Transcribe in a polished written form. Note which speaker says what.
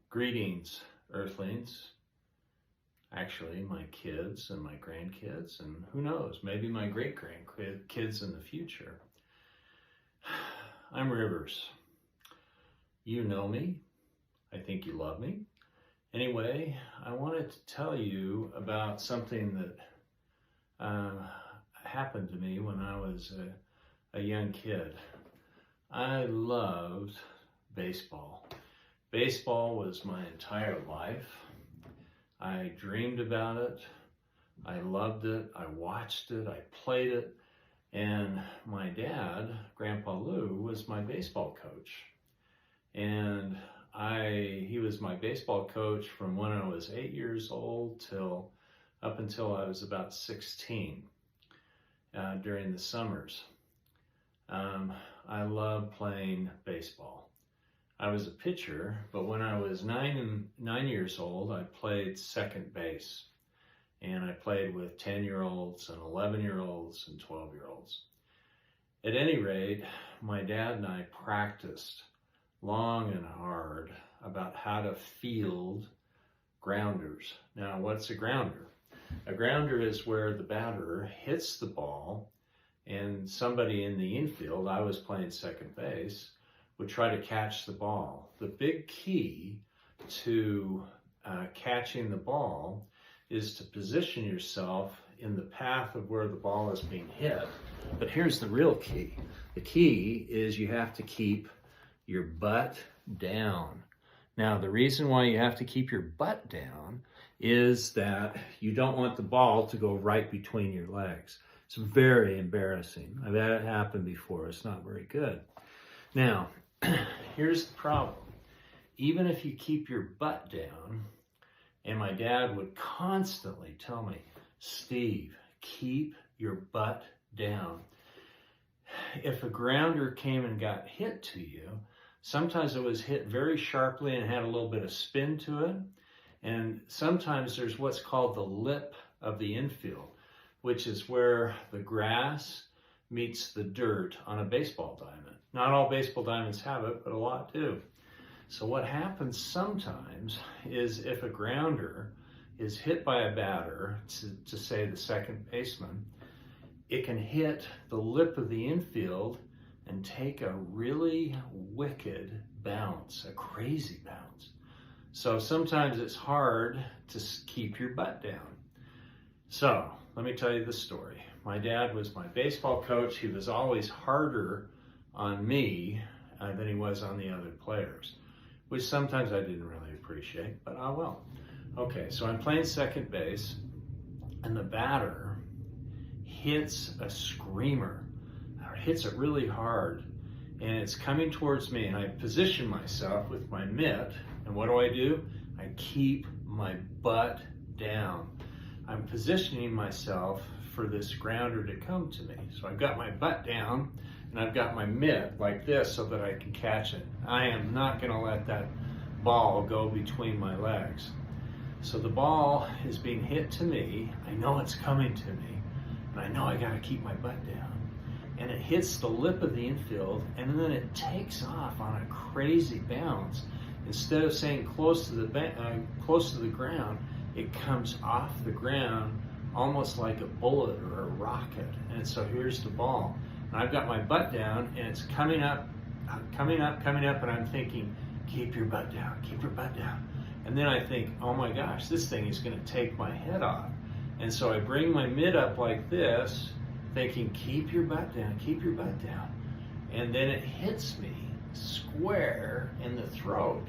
Speaker 1: Greetings, Earthlings. Actually, my kids and my grandkids, and who knows, maybe my great-grandkids in the future. I'm Rivers. You know me. I think you love me. Anyway, I wanted to tell you about something that happened to me when I was a young kid. I loved baseball. Baseball was my entire life. I dreamed about it. I loved it. I watched it. I played it. And my dad, Grandpa Lou, was my baseball coach. And he was my baseball coach from when I was 8 years old up until I was about 16 during the summers. I loved playing baseball. I was a pitcher, but when I was nine years old, I played second base. And I played with 10-year-olds and 11-year-olds and 12-year-olds. At any rate, my dad and I practiced long and hard about how to field grounders. Now, what's a grounder? A grounder is where the batter hits the ball and somebody in the infield, I was playing second base, would try to catch the ball. The big key to catching the ball is to position yourself in the path of where the ball is being hit. But here's the real key. The key is you have to keep your butt down. Now, the reason why you have to keep your butt down is that you don't want the ball to go right between your legs. It's very embarrassing. I've had it happen before. It's not very good. Now, here's the problem. Even if you keep your butt down, and my dad would constantly tell me, Steve, keep your butt down. If a grounder came and got hit to you, sometimes it was hit very sharply and had a little bit of spin to it. And sometimes there's what's called the lip of the infield, which is where the grass meets the dirt on a baseball diamond. Not all baseball diamonds have it, but a lot do. So what happens sometimes is if a grounder is hit by a batter, to say the second baseman, it can hit the lip of the infield and take a really wicked bounce, a crazy bounce. So sometimes it's hard to keep your butt down. So let me tell you the story. My dad was my baseball coach. He was always harder on me than he was on the other players, which sometimes I didn't really appreciate, but oh well. Okay, so I'm playing second base, and the batter hits a screamer, or hits it really hard, and it's coming towards me, and I position myself with my mitt, and what do? I keep my butt down. I'm positioning myself for this grounder to come to me. So I've got my butt down, and I've got my mitt like this so that I can catch it. I am not going to let that ball go between my legs. So the ball is being hit to me. I know it's coming to me, and I know I got to keep my butt down. And it hits the lip of the infield, and then it takes off on a crazy bounce. Instead of staying close to the ground, it comes off the ground almost like a bullet or a rocket. And so here's the ball. And I've got my butt down, and it's coming up, and I'm thinking, keep your butt down, keep your butt down. And then I think, oh my gosh, this thing is going to take my head off. And so I bring my mitt up like this, thinking, keep your butt down, keep your butt down. And then it hits me square in the throat.